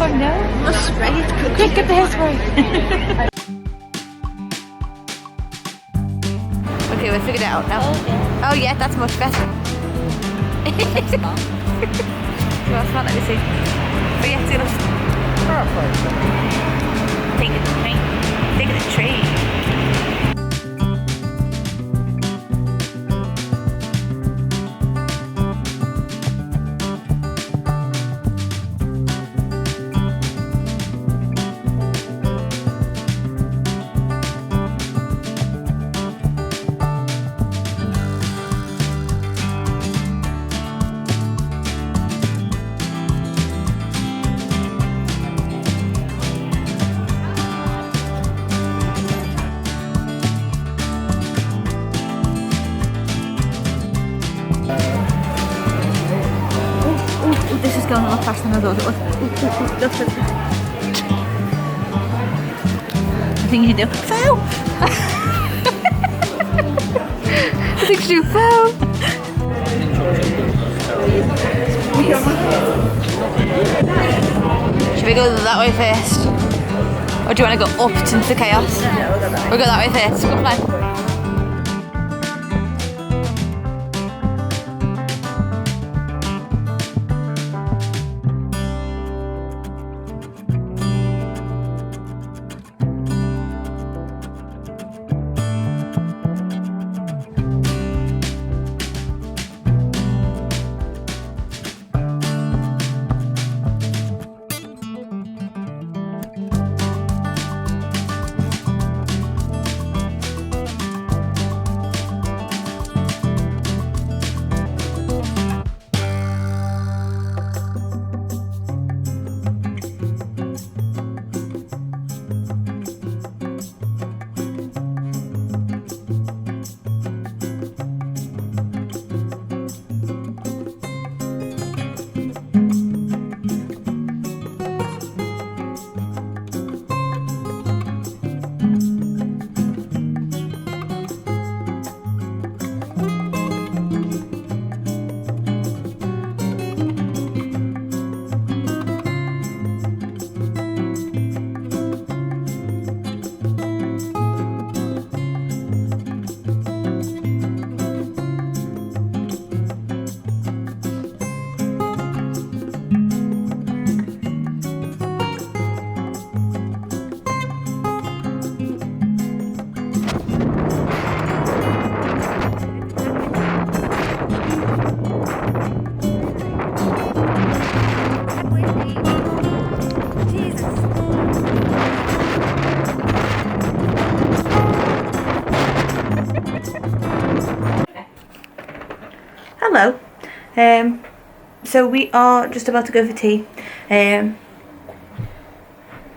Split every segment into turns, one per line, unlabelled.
Oh no.
That's right.
Quick, get the hairspray. Okay, we figured it out now. Oh yeah, that's much better. Well, it's not, let me see. But yeah, see, let's take the train. Take the train. This is going a lot faster than I thought it would. I think you do. Foul! I think you foul! Should we go that way first? Or do you want to go up into the chaos? We'll go that way first. Good plan. Hello. So we are just about to go for tea.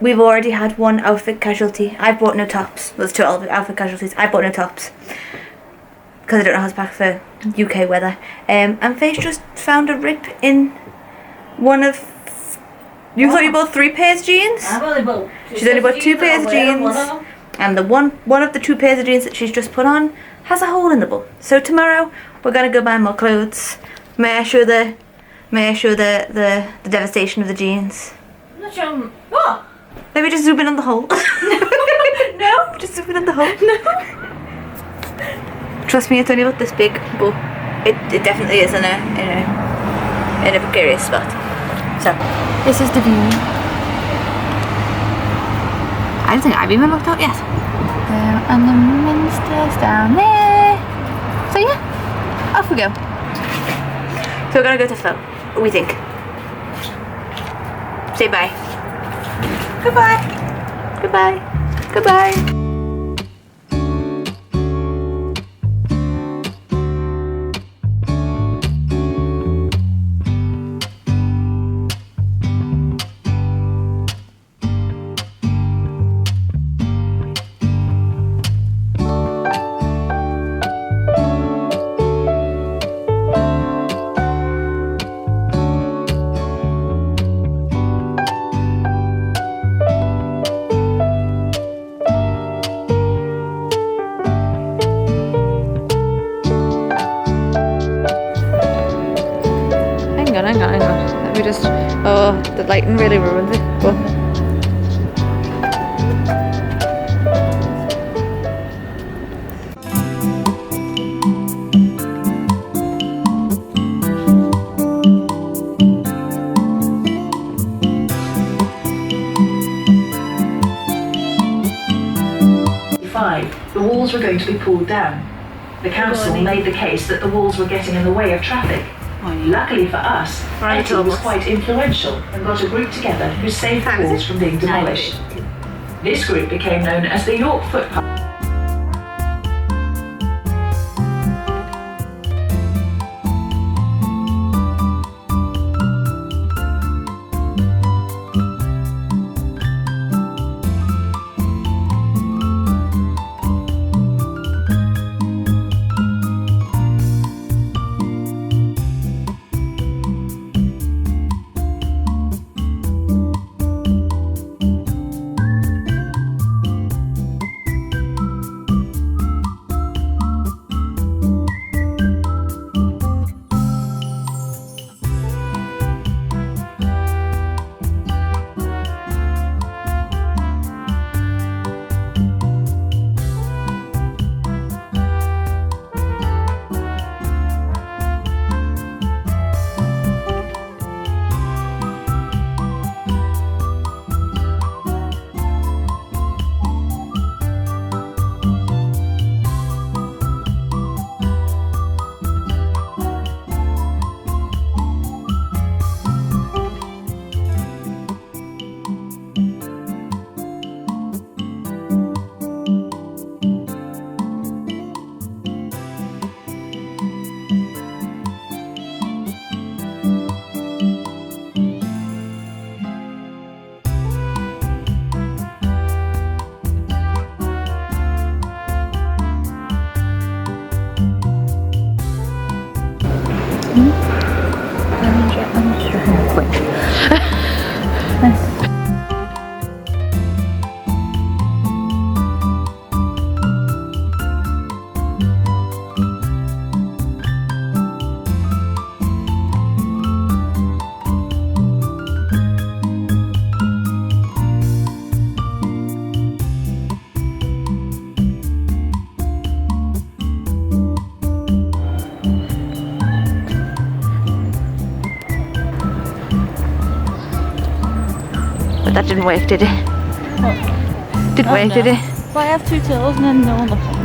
We've already had one outfit casualty. I bought no tops. There's two outfit casualties. I bought no tops because I don't know how to pack for UK weather. And Faith just found a rip in one of. You thought you bought 3 pairs of jeans?
I've only bought.
She's only bought 2 pairs of jeans, and the one of the 2 pairs of jeans that she's just put on has a hole in the bum. So tomorrow we're gonna go buy more clothes. May I show the devastation of the jeans?
I'm not sure. What?
Let me just zoom in on the hole. No, just zoom in on the hole. No. Trust me, it's only about this big, but it definitely is in a precarious spot. So this is the view. I don't think I've even looked out yet. And the Minster's down there. So yeah, off we go. So we're gonna go to Flo. What we think? Say bye. Goodbye. Goodbye. Goodbye. Oh, the lighting really ruins it. But
the walls were going to be pulled down. The council made the case that the walls were getting in the way of traffic. Luckily for us, Etty was quite influential and got a group together who saved the walls from being demolished. This group became known as the York Footpath.
that didn't work, did it?
What?
Didn't work, did it?
Well, I have 2 tills and then no nothing.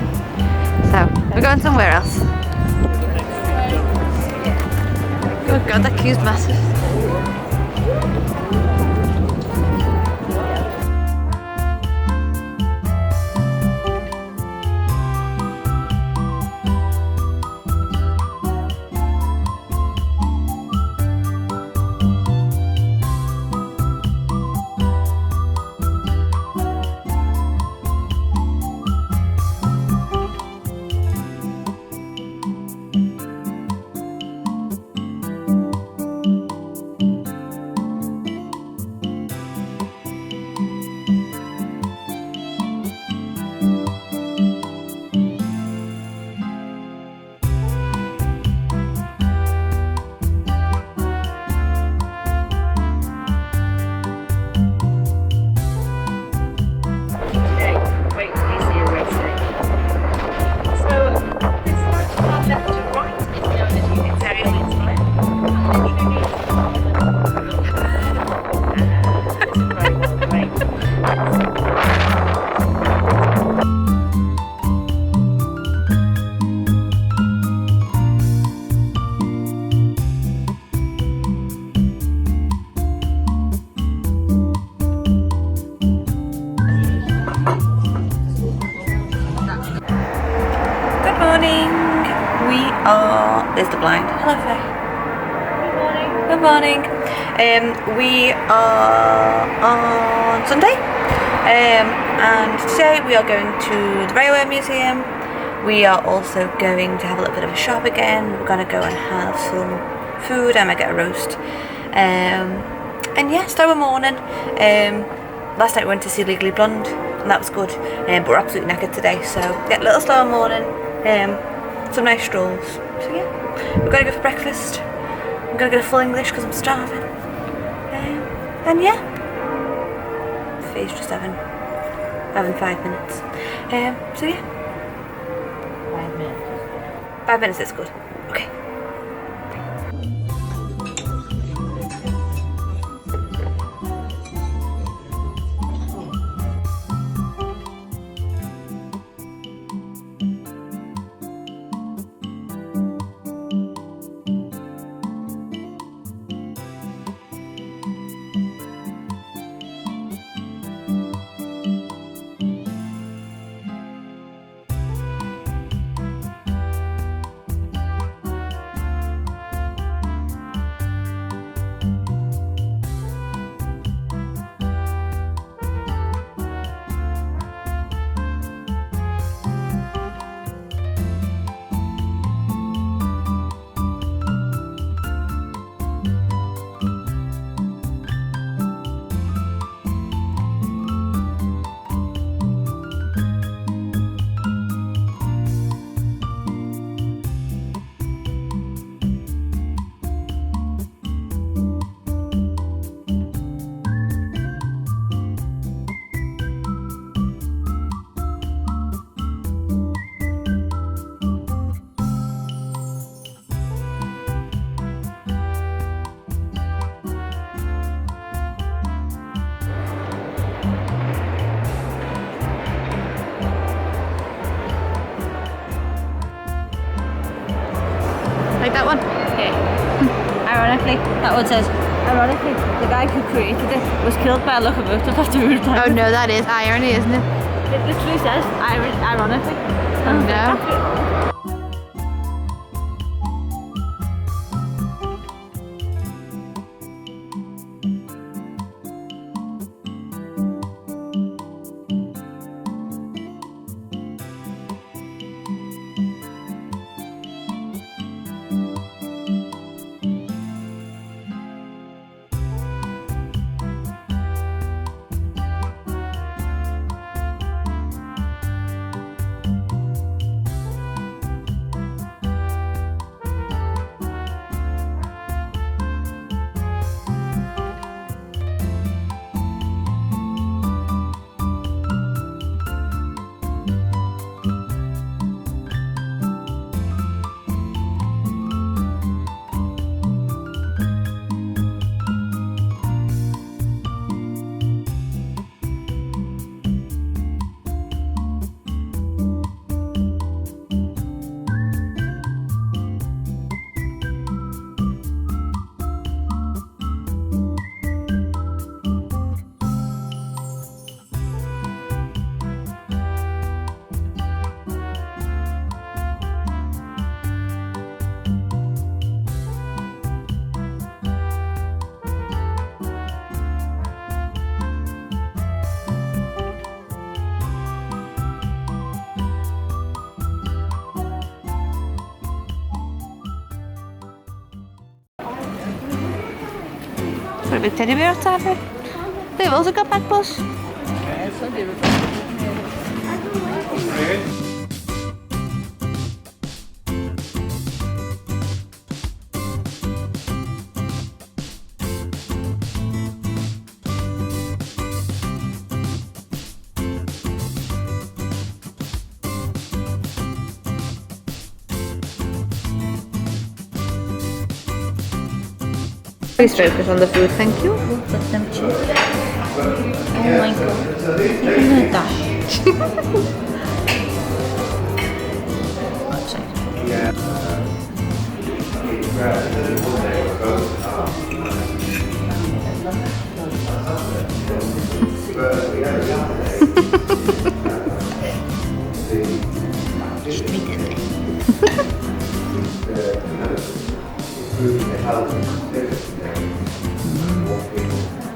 So, we're going somewhere else. Oh god, that queue's massive. There's the blind. Hello, Faye. Good morning. We are on Sunday, and today we are going to the Railway Museum. We are also going to have a little bit of a shop again. We're going to go and have some food. I might get a roast. And yeah, start with morning. Last night we went to see Legally Blonde, and that was good. But we're absolutely knackered today, so yeah, a little slower morning. Some nice strolls. So yeah, we're going to go for breakfast. I'm going to get a full English because I'm starving. And yeah, Faye's just having 5 minutes. So yeah.
5 minutes.
5 minutes is good. Okay.
Like that one? Yeah. Ironically, that one says, ironically, the guy who created it was killed by a locomotive after we were
Oh no, that is irony, isn't it?
It literally says, ironically.
Oh no. Got a big teddy bear outside here. They've also got back bus. Please focus on the food, thank you.
Look at them chips. Oh my god. I'm gonna die.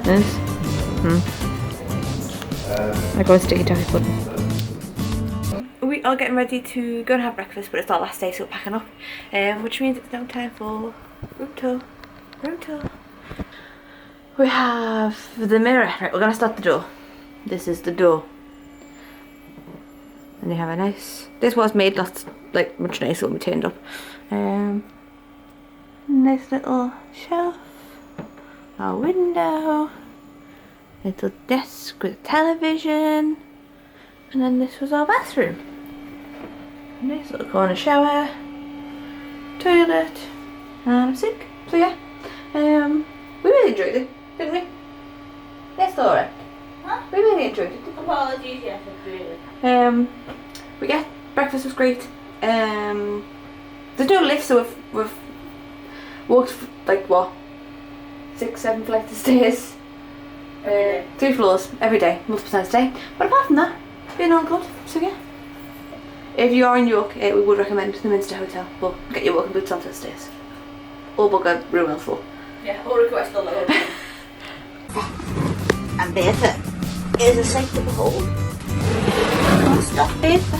Nice. I got a sticky tacky pudding. We are getting ready to go and have breakfast, but it's our last day, so we're packing up. Which means it's now time for room tour. Room tour. We have the mirror. Right, we're gonna start the door. This is the door. And they have a nice. This was made lots much nicer when we turned up. Nice little shelf. Our window. little desk with a television, and then this was our bathroom. Nice little corner shower, toilet, and a sink. So yeah, we really enjoyed it, didn't we? Yes, Laura.
Huh?
We really enjoyed it.
Apologies, yes, really.
We get breakfast was great. There's no lift, so we've walked like what, 6-7 flights of stairs, 3 floors every day, multiple times a day. But apart from that, been all good. So yeah, if you are in York, we would recommend the Minster Hotel. But get your walking boots onto the stairs, or book a room elsewhere.
Yeah, or request a lower.
And Bertha is a sight to behold. Oh, stop, Bertha.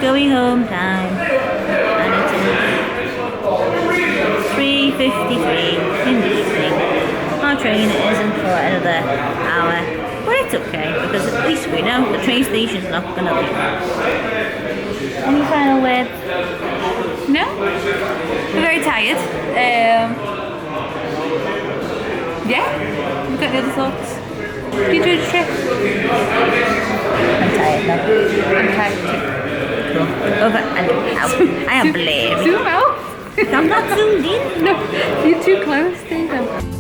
Going home time, and it is 3:53 in the evening. Our train isn't for another hour, but it's okay because at least we know the train station's not going to leave. Any final words?
No? We're very tired. Yeah? We've got any other thoughts? Did you enjoy the trip?
I'm tired now.
I'm tired too.
Over and out. I am blamed.
Zoom out!
I'm not zoomed in.
No, you're too close, Stephen.